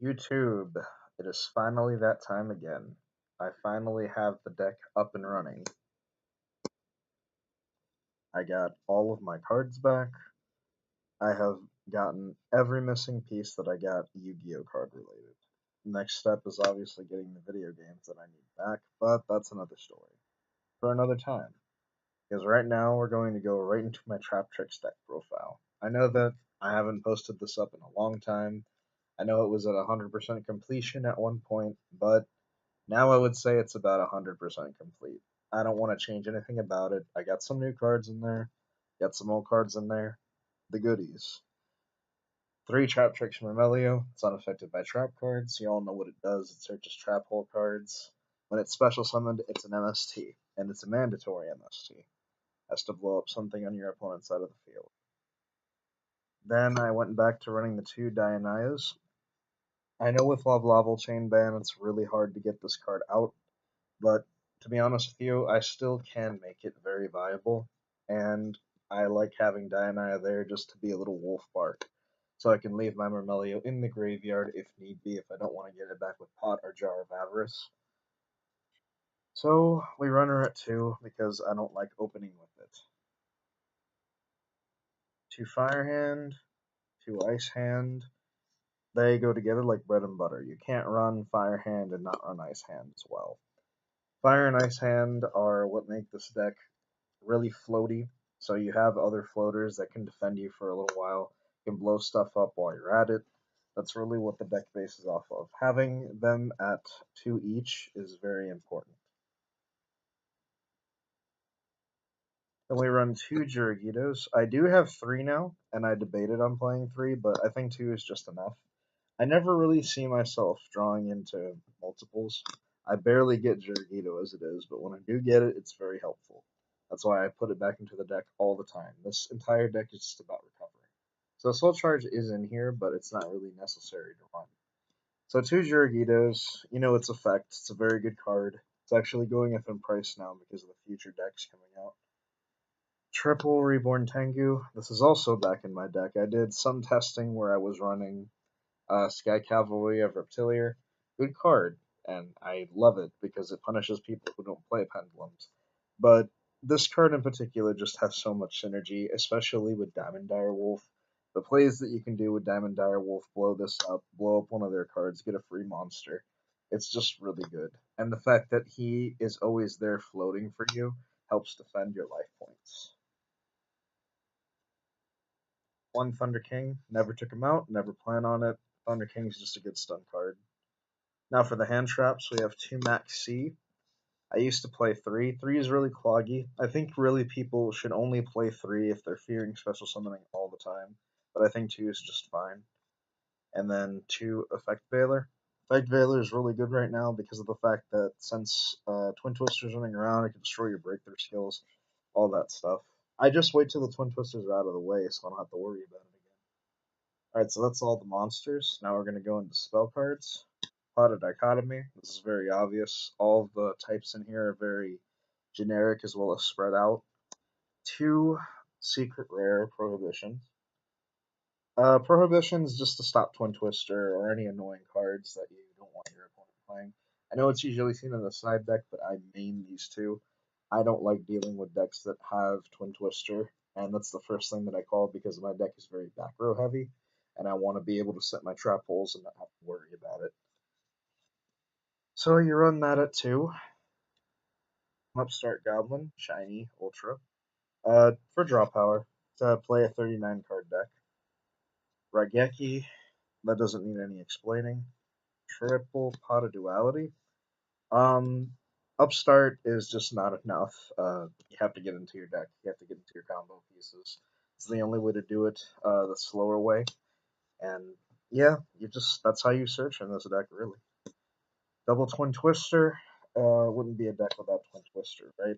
YouTube, it is finally that time again. I finally have the deck up and running. I got all of my cards back. I have gotten every missing piece that I got Yu-Gi-Oh card related. Next step is obviously getting the video games that I need back, but that's another story for another time. Because right now we're going to go right into my Traptrix Deck profile. I know that I haven't posted this up in a long time. I know it was at 100% completion at one point, but now I would say it's about 100% complete. I don't want to change anything about it. I got some new cards in there, got some old cards in there. The goodies. 3 Traptrix Mermelio. It's unaffected by trap cards. You all know what it does. It searches trap hole cards. When it's special summoned, it's an MST, and it's a mandatory MST. Has to blow up something on your opponent's side of the field. Then I went back to running the 2 Dianayas. I know with Love Chain Ban, it's really hard to get this card out, but to be honest with you, I still can make it very viable, and I like having Dianaya there just to be a little wolf bark, so I can leave my Mermelio in the graveyard if need be, if I don't want to get it back with Pot or Jar of Avarice. So we run her at 2 because I don't like opening with it. 2 Fire Hand, 2 Ice Hand. They go together like bread and butter. You can't run Fire Hand and not run Ice Hand as well. Fire and Ice Hand are what make this deck really floaty, so you have other floaters that can defend you for a little while, can blow stuff up while you're at it. That's really what the deck bases off of. Having them at 2 each is very important. Then we run 2 Jiragitos. I do have 3 now, and I debated on playing 3, but I think 2 is just enough. I never really see myself drawing into multiples. I barely get Jiragito as it is, but when I do get it, it's very helpful. That's why I put it back into the deck all the time. This entire deck is just about recovery. So Soul Charge is in here, but it's not really necessary to run. So 2 Jiragitos, you know its effect. It's a very good card. It's actually going up in price now because of the future decks coming out. Triple Reborn Tengu. This is also back in my deck. I did some testing where I was running Sky Cavalry of Reptilier. Good card, and I love it because it punishes people who don't play Pendulums. But this card in particular just has so much synergy, especially with Diamond Dire Wolf. The plays that you can do with Diamond Dire Wolf, blow this up, blow up one of their cards, get a free monster. It's just really good. And the fact that he is always there floating for you helps defend your life points. 1 Thunder King, never took him out, never plan on it. Thunder King's just a good stun card. Now for the hand traps, we have 2 Max C. I used to play 3. 3 is really cloggy. I think really people should only play 3 if they're fearing special summoning all the time, but I think 2 is just fine. And then 2 Effect Veiler. Effect Veiler is really good right now because of the fact that since Twin Twister's running around, it can destroy your breakthrough skills, all that stuff. I just wait till the Twin Twisters are out of the way so I don't have to worry about it again. Alright, so that's all the monsters. Now we're going to go into spell cards. Pot of Dichotomy. This is very obvious. All of the types in here are very generic as well as spread out. 2 Secret Rare Prohibitions. Prohibitions just to stop Twin Twister or any annoying cards that you don't want your opponent playing. I know it's usually seen in the side deck, but I main these 2. I don't like dealing with decks that have Twin Twister, and that's the first thing that I call because my deck is very back row heavy, and I want to be able to set my trap holes and not have to worry about it. So you run that at 2. Upstart Goblin, Shiny, Ultra. For draw power, to play a 39 card deck. Raigeki, that doesn't need any explaining. Triple Pot of Duality. Upstart is just not enough. You have to get into your deck. You have to get into your combo pieces. It's the only way to do it, the slower way. And yeah, that's how you search in this deck, really. Double Twin Twister, wouldn't be a deck without Twin Twister, right?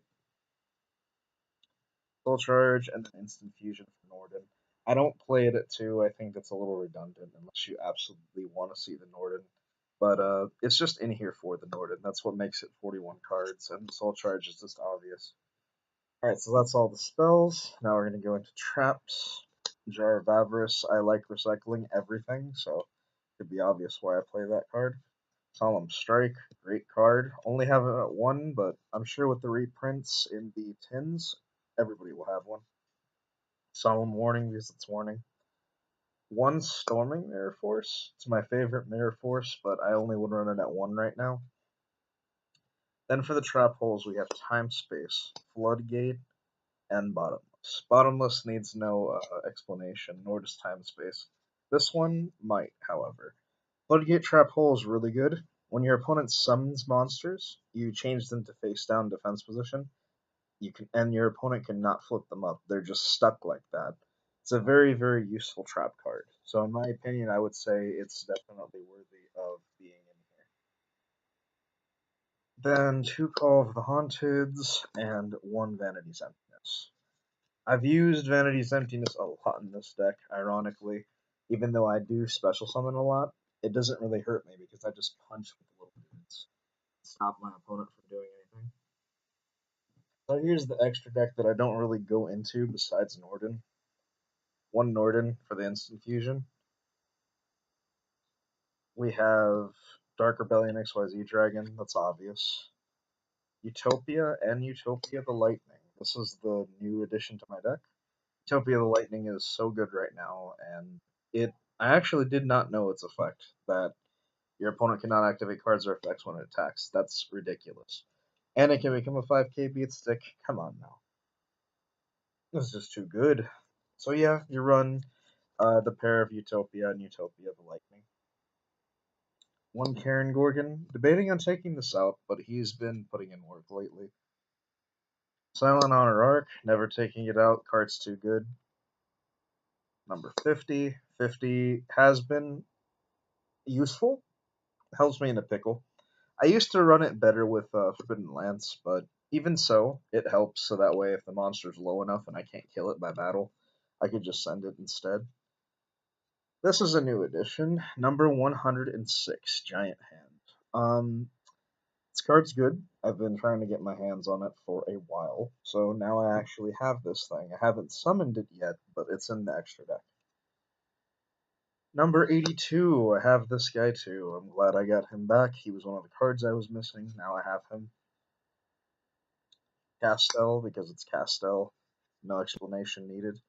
Full Charge, and then Instant Fusion for Norden. I don't play it at 2. I think that's a little redundant unless you absolutely want to see the Norden. But it's just in here for the Norden. That's what makes it 41 cards, and Soul Charge is just obvious. Alright, so that's all the spells. Now we're going to go into traps. Jar of Avarice. I like recycling everything, so Should be obvious why I play that card. Solemn Strike, great card. Only have it at one, but I'm sure with the reprints in the tins, everybody will have one. Solemn Warning because it's warning. One Storming Mirror Force. It's my favorite Mirror Force, but I only would run it at one right now. Then for the trap holes, we have Time Space, Floodgate, and Bottomless. Bottomless needs no explanation, nor does Time Space. This one might, however. Floodgate Trap Hole is really good. When your opponent summons monsters, you change them to face down defense position. And your opponent cannot flip them up. They're just stuck like that. It's a very, very useful trap card. So in my opinion, I would say it's definitely worthy of being in here. Then two Call of the Haunteds and one Vanity's Emptiness. I've used Vanity's Emptiness a lot in this deck, ironically. Even though I do special summon a lot, it doesn't really hurt me because I just punch with the little dudes. Stop my opponent from doing anything. So here's the extra deck that I don't really go into besides Norden. One Norden for the instant fusion. We have Dark Rebellion XYZ Dragon, that's obvious. Utopia and Utopia the Lightning. This is the new addition to my deck. Utopia the Lightning is so good right now, and I actually did not know its effect, that your opponent cannot activate cards or effects when it attacks. That's ridiculous. And it can become a 5k beat stick. Come on now. This is just too good. So yeah, you run the pair of Utopia and Utopia the Lightning. One Karen Gorgon, debating on taking this out, but he's been putting in work lately. Silent Honor Arc, never taking it out, card's too good. Number 50. 50 has been useful, helps me in a pickle. I used to run it better with Forbidden Lance, but even so, it helps so that way if the monster's low enough and I can't kill it by battle, I could just send it instead. This is a new edition, number 106, Giant Hand. This card's good. I've been trying to get my hands on it for a while, so now I actually have this thing. I haven't summoned it yet, but it's in the extra deck. Number 82, I have this guy too. I'm glad I got him back. He was one of the cards I was missing. Now I have him. Castel, because it's Castel. No explanation needed.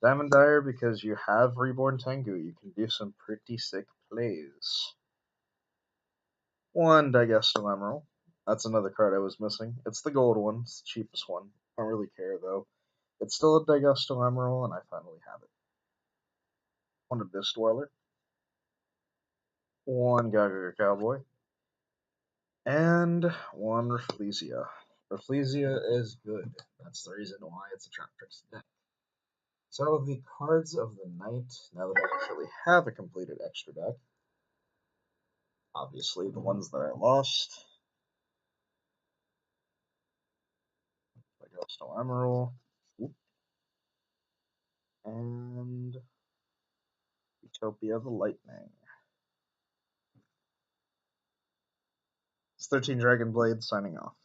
Diamond Dyer, because you have Reborn Tengu. You can do some pretty sick plays. One Digestal Emerald. That's another card I was missing. It's the gold one. It's the cheapest one. I don't really care, though. It's still a Digestal Emerald, and I finally have it. One Abyss Dweller. One Gaga Cowboy. And one Rafflesia. Rafflesia is good. That's the reason why it's a Traptrix Deck. So the cards of the night, now that I actually have a completed extra deck, obviously the ones that I lost, Digestal Emerald, and Utopia the Lightning. It's 13 Dragon Blade signing off.